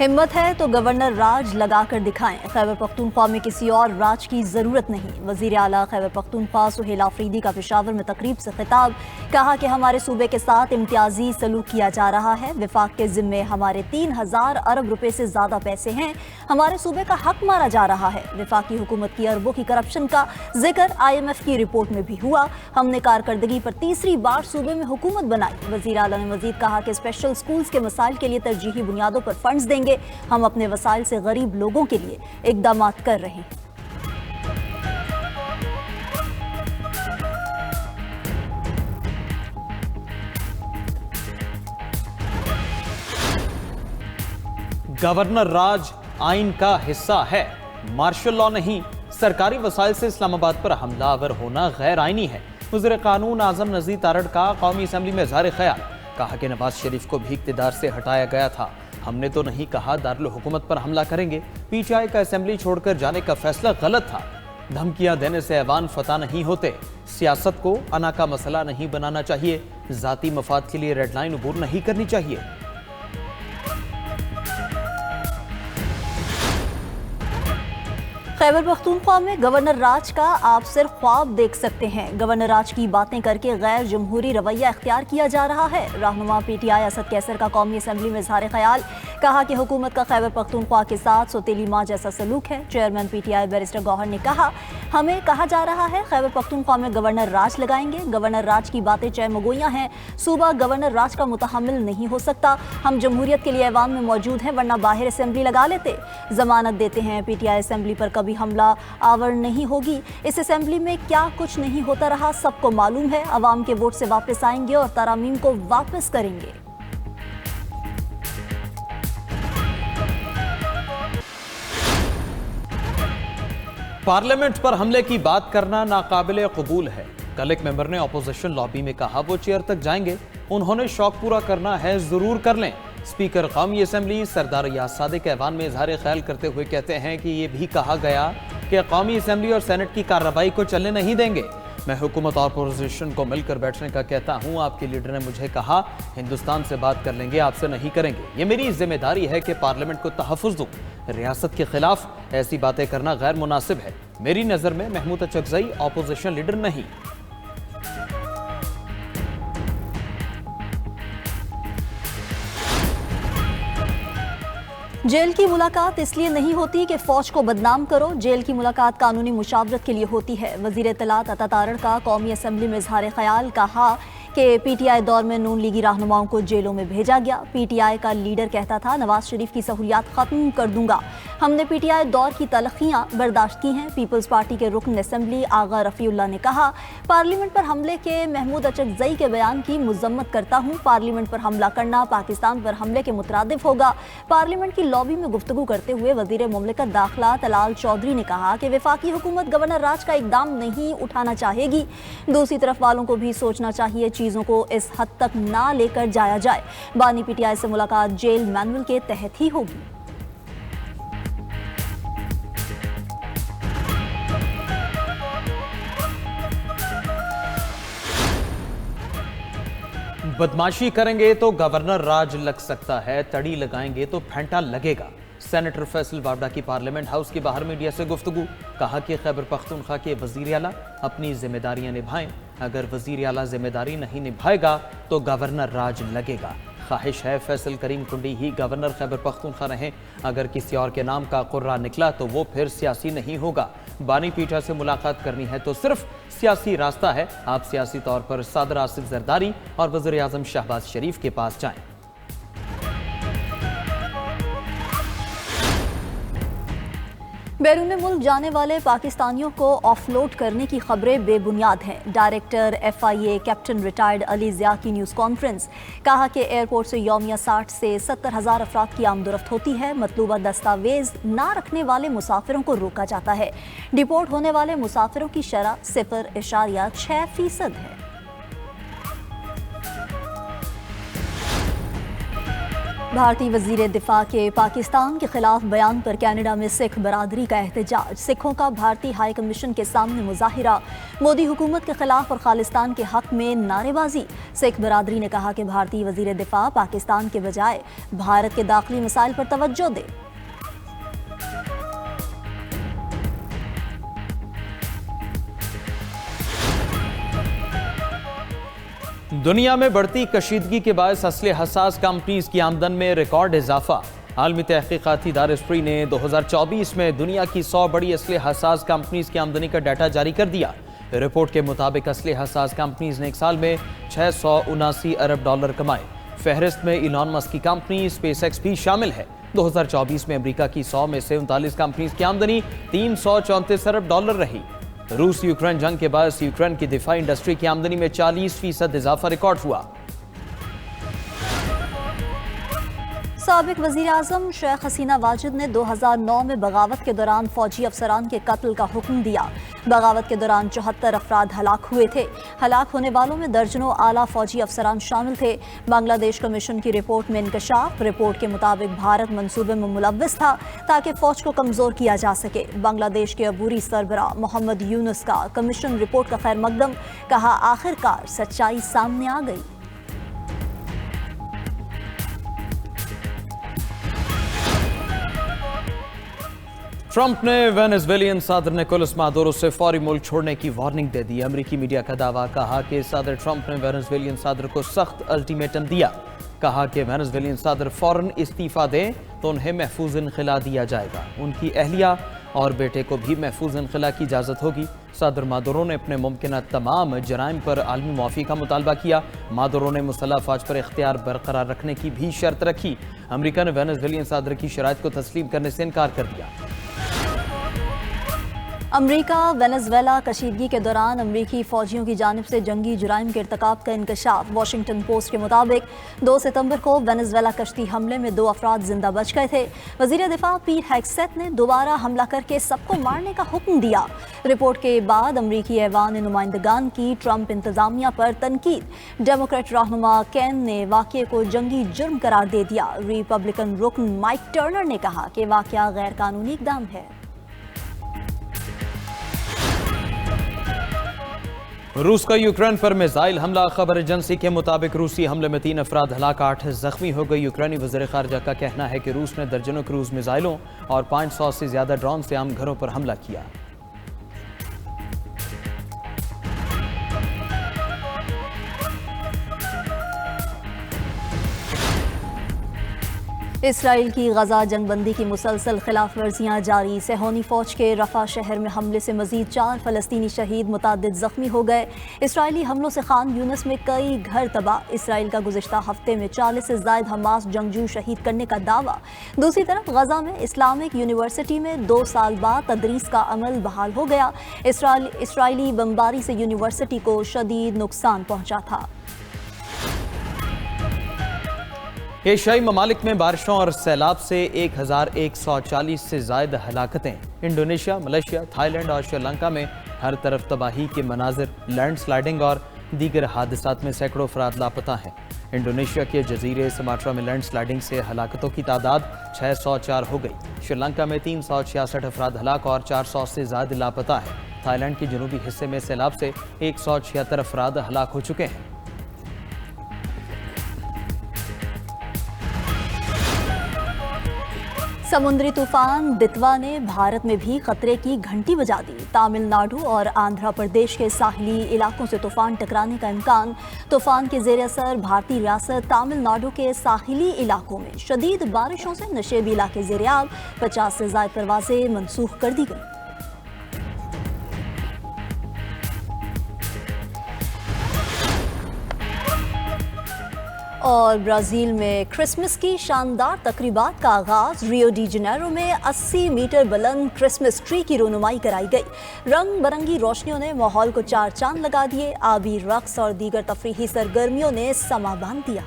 हिम्मत है तो गवर्नर राज लगा कर दिखाएं। खैबर पख्तूनख्वा में किसी और राज की जरूरत नहीं। वजीर आला खैबर पख्तूनख्वा सुहेल आफरीदी का पेशावर में तकरीब से खिताब। कहा कि हमारे सूबे के साथ इम्तियाजी सलूक किया जा रहा है। विफाक के जिम्मे हमारे 3000 अरब रुपए से ज्यादा पैसे हैं। हमारे सूबे का हक मारा जा रहा है। विफाकी हुकूमत की अरबों की करप्शन का जिक्र IMF की रिपोर्ट में भी हुआ। हमने कारकर्दगी पर तीसरी बार सूबे में हुकूमत बनाई। वजीर आला ने मजीद कहा कि स्पेशल स्कूल्स के मसाइल के लिए तरजीही बुनियादों पर फंड्स देंगे। हम अपने वसाइल से गरीब लोगों के लिए इक़दामात कर रहे हैं। गवर्नर राज आइन का हिस्सा है, मार्शल लॉ नहीं। सरकारी वसाइल से इस्लामाबाद पर हमलावर होना गैर आइनी है। वज़ीर कानून आज़म नज़ीर तारड़ का कौमी असम्बली में इज़हार ख्याल। कहा कि नवाज शरीफ को भी इक़्तिदार से हटाया गया था। हमने तो नहीं कहा दारुल हुकूमत पर हमला करेंगे। PTI का असेंबली छोड़कर जाने का फैसला गलत था। धमकियां देने से ऐवान फतह नहीं होते। सियासत को अना का मसला नहीं बनाना चाहिए। जाती मफाद के लिए रेड लाइन अबूर नहीं करनी चाहिए। खैबर पख्तूनख्वा में गवर्नर राज का आप सिर्फ ख्वाब देख सकते हैं। गवर्नर राज की बातें करके गैर जमहूरी रवैया इख्तियार किया जा रहा है। रहनुमा PTI असद कैसर का कौमी असम्बली में इज़हार ख्याल। कहा कि हुकूमत का खैबर पख्तूनख्वा के साथ सौतेली माँ जैसा सलूक है। चेयरमैन PTI बैरिस्टर गौहर ने कहा, हमें कहा जा रहा है खैबर पख्तूनख्वा में गवर्नर राज लगाएंगे। गवर्नर राज की बातें चयमगोइयाँ हैं। सूबा गवर्नर राज का मुतहम्मिल नहीं हो सकता। हम जमहूरियत के लिए ऐवान में मौजूद हैं, वरना बाहर असेंबली लगा लेते। जमानत देते हैं PTI असेंबली पर कभी हमला आवर नहीं होगी। इस असेंबली में क्या कुछ नहीं होता रहा सबको मालूम है। अवाम के वोट से वापस आएंगे और तरामीम को वापस करेंगे। पार्लियामेंट पर हमले की बात करना नाकाबिले कबूल है। कल एक मेंबर ने अपोजिशन लॉबी में कहा वो चेयर तक जाएंगे। उन्होंने शौक पूरा करना है, जरूर कर लें। स्पीकर कौमी असम्बली सरदार रियाज सादिक ऐवान में इजहार ख्याल करते हुए कहते हैं कि ये भी कहा गया कि कौमी असम्बली और सेनेट की कार्रवाई को चलने नहीं देंगे। मैं हुकूमत और अपोजिशन को मिलकर बैठने का कहता हूँ। आपके लीडर ने मुझे कहा हिंदुस्तान से बात कर लेंगे, आपसे नहीं करेंगे। ये मेरी जिम्मेदारी है कि पार्लियामेंट को तहफ़्फ़ुज़ दूँ। रियासत के खिलाफ ऐसी बातें करना गैर मुनासिब है। मेरी नज़र में महमूद अचकज़ई अपोजिशन लीडर नहीं। जेल की मुलाकात इसलिए नहीं होती कि फौज को बदनाम करो। जेल की मुलाकात कानूनी मुशावरत के लिए होती है। वजीर इत्तलात अता तारड़ का कौमी असम्बली में इज़हार ख्याल। कहा कि PTI दौर में नून लीगी रहनुमाओं को जेलों में भेजा गया। PTI का लीडर कहता था नवाज शरीफ की सहूलियात ख़त्म कर दूंगा। हमने PTI दौर की तलखियाँ बर्दाश्त की हैं। पीपल्स पार्टी के रुकन असम्बली आगा रफ़ीउल्लाह ने कहा, पार्लियामेंट पर हमले के महमूद अचकज़ई के बयान की मज़म्मत करता हूँ। पार्लियामेंट पर हमला करना पाकिस्तान पर हमले के मुतरादिफ होगा। पार्लियामेंट की लॉबी में गुफ्तगू करते हुए वज़ीर मुमलिकत दाखिला तलाल चौधरी ने कहा कि वफाकी हुकूमत गवर्नर राज का इक़दाम नहीं उठाना चाहेगी। दूसरी तरफ वालों को भी सोचना चाहिए, चीज़ों को इस हद तक ना लेकर जाया जाए। बानी PTI से मुलाकात जेल मैनुअल के तहत ही होगी। बदमाशी करेंगे तो गवर्नर राज लग सकता है, तड़ी लगाएंगे तो फेंटा लगेगा। सेनेटर फैसल वावडा की पार्लियामेंट हाउस के बाहर मीडिया से गुफ्तगू। कहा कि खैबर पख्तूनख्वा के वजीर आला अपनी जिम्मेदारियां निभाएं। अगर वजीर आला जिम्मेदारी नहीं निभाएगा तो गवर्नर राज लगेगा। ख्वाहिश है फैसल करीम कुंडी ही गवर्नर खैबर पख्तूनख्वा रहें। अगर किसी और के नाम का कुर्रा निकला तो वो फिर सियासी नहीं होगा। बानी पीठा से मुलाकात करनी है तो सिर्फ सियासी रास्ता है। आप सियासी तौर पर सदर आसिफ जरदारी और वज़ीर आज़म शहबाज शरीफ के पास जाएं। बैरून मुल्क जाने वाले पाकिस्तानियों को ऑफलोड करने की खबरें बेबुनियाद हैं। Director FIA captain retired Ali Zia की न्यूज़ कॉन्फ्रेंस। कहा कि एयरपोर्ट से यौमिया 60 से 70,000 अफराद की आमदोरफ्त होती है। मतलूबा दस्तावेज ना रखने वाले मुसाफिरों को रोका जाता है। डिपोर्ट होने वाले मुसाफिरों की शरह 0.6% है। بھارتی وزیر دفاع کے پاکستان کے خلاف بیان پر کینیڈا میں سکھ برادری کا احتجاج، سکھوں کا بھارتی ہائی کمیشن کے سامنے مظاہرہ، مودی حکومت کے خلاف اور خالصتان کے حق میں نعرے بازی۔ سکھ برادری نے کہا کہ بھارتی وزیر دفاع پاکستان کے بجائے بھارت کے داخلی مسائل پر توجہ دے۔ دنیا میں بڑھتی کشیدگی کے باعث اسلحہ حساس کمپنیز کی آمدن میں ریکارڈ اضافہ۔ عالمی تحقیقاتی ادارے اسپری نے 2024 میں دنیا کی 100 بڑی اسلحہ حساس کمپنیز کی آمدنی کا ڈیٹا جاری کر دیا۔ رپورٹ کے مطابق اسلحہ حساس کمپنیز نے ایک سال میں 679 ارب ڈالر کمائے۔ فہرست میں ایلان مسک کی کمپنی اسپیس ایکس بھی شامل ہے۔ 2024 میں امریکہ کی 100 میں سے 39 کمپنیز کی آمدنی 334 ارب ڈالر رہی۔ روس یوکرین جنگ کے باعث یوکرین کی دفاعی انڈسٹری کی آمدنی میں 40% اضافہ ریکارڈ ہوا۔ سابق وزیر اعظم شیخ حسینہ واجد نے 2009 میں بغاوت کے دوران فوجی افسران کے قتل کا حکم دیا۔ بغاوت کے دوران 74 افراد ہلاک ہوئے تھے۔ ہلاک ہونے والوں میں درجنوں اعلیٰ فوجی افسران شامل تھے۔ بنگلہ دیش کمیشن کی رپورٹ میں انکشاف۔ رپورٹ کے مطابق بھارت منصوبے میں ملوث تھا تاکہ فوج کو کمزور کیا جا سکے۔ بنگلہ دیش کے عبوری سربراہ محمد یونس کا کمیشن رپورٹ کا خیر مقدم، کہا آخر کار سچائی سامنے آ گئی۔ ٹرمپ نے وینزویلین صدر نکولس مادورو سے فوری ملک چھوڑنے کی وارننگ دے دی۔ امریکی میڈیا کا دعویٰ، کہا کہ صدر ٹرمپ نے وینزویلین صدر کو سخت الٹیمیٹم دیا۔ کہا کہ وینزویلین صدر فوراً استعفیٰ دیں تو انہیں محفوظ انخلا دیا جائے گا۔ ان کی اہلیہ اور بیٹے کو بھی محفوظ انخلا کی اجازت ہوگی۔ صدر مادورو نے اپنے ممکنہ تمام جرائم پر عالمی معافی کا مطالبہ کیا۔ مادورو نے مسلح افواج پر اختیار برقرار رکھنے کی بھی شرط رکھی۔ امریکہ نے وینزویلین صدر کی شرائط کو تسلیم کرنے سے انکار کر دیا۔ امریکہ وینزویلا کشیدگی کے دوران امریکی فوجیوں کی جانب سے جنگی جرائم کے ارتکاب کا انکشاف۔ واشنگٹن پوسٹ کے مطابق 2 ستمبر کو وینزویلا کشتی حملے میں 2 افراد زندہ بچ گئے تھے۔ وزیر دفاع پیٹ ہیگسیت نے دوبارہ حملہ کر کے سب کو مارنے کا حکم دیا۔ رپورٹ کے بعد امریکی ایوان نمائندگان کی ٹرمپ انتظامیہ پر تنقید۔ ڈیموکریٹ رہنما کین نے واقعے کو جنگی جرم قرار دے دیا۔ ریپبلکن رکن مائک ٹرنر نے کہا کہ واقعہ غیر قانونی اقدام ہے۔ روس کا یوکرین پر میزائل حملہ۔ خبر ایجنسی کے مطابق روسی حملے میں 3 افراد ہلاک، 8 زخمی ہو گئے۔ یوکرینی وزیر خارجہ کا کہنا ہے کہ روس نے درجنوں کروز میزائلوں اور 500 سے زیادہ ڈرون سے عام گھروں پر حملہ کیا۔ اسرائیل کی غزہ جنگ بندی کی مسلسل خلاف ورزیاں جاری۔ صہیونی فوج کے رفح شہر میں حملے سے مزید 4 فلسطینی شہید، متعدد زخمی ہو گئے۔ اسرائیلی حملوں سے خان یونس میں کئی گھر تباہ۔ اسرائیل کا گزشتہ ہفتے میں 40 سے زائد حماس جنگجو شہید کرنے کا دعویٰ۔ دوسری طرف غزہ میں اسلامک یونیورسٹی میں 2 سال بعد تدریس کا عمل بحال ہو گیا۔ اسرائیلی بمباری سے یونیورسٹی کو شدید نقصان پہنچا تھا۔ ایشیائی ممالک میں بارشوں اور سیلاب سے 1140 سے زائد ہلاکتیں۔ انڈونیشیا، ملیشیا، تھائی لینڈ اور سری لنکا میں ہر طرف تباہی کے مناظر۔ لینڈ سلائیڈنگ اور دیگر حادثات میں سینکڑوں افراد لاپتہ ہیں۔ انڈونیشیا کے جزیرے سماٹرا میں لینڈ سلائیڈنگ سے ہلاکتوں کی تعداد 604 ہو گئی۔ سری لنکا میں 366 افراد ہلاک اور 400 سے زائد لاپتہ ہیں۔ تھائی لینڈ کے جنوبی حصے میں سیلاب سے 176 افراد ہلاک ہو چکے ہیں۔ سمندری طوفان دتوا نے بھارت میں بھی خطرے کی گھنٹی بجا دی۔ تامل ناڈو اور آندھرا پردیش کے ساحلی علاقوں سے طوفان ٹکرانے کا امکان۔ طوفان کے زیر اثر بھارتی ریاست تامل ناڈو کے ساحلی علاقوں میں شدید بارشوں سے نشیبی علاقے زیر آب، 50 سے زائد پروازیں منسوخ کر دی گئیں۔ اور برازیل میں کرسمس کی شاندار تقریبات کا آغاز۔ ریو ڈی جنیرو میں 80 میٹر بلند کرسمس ٹری کی رونمائی کرائی گئی۔ رنگ برنگی روشنیوں نے ماحول کو 4 چاند لگا دیے۔ آبی رقص اور دیگر تفریحی سرگرمیوں نے سما باندھ دیا۔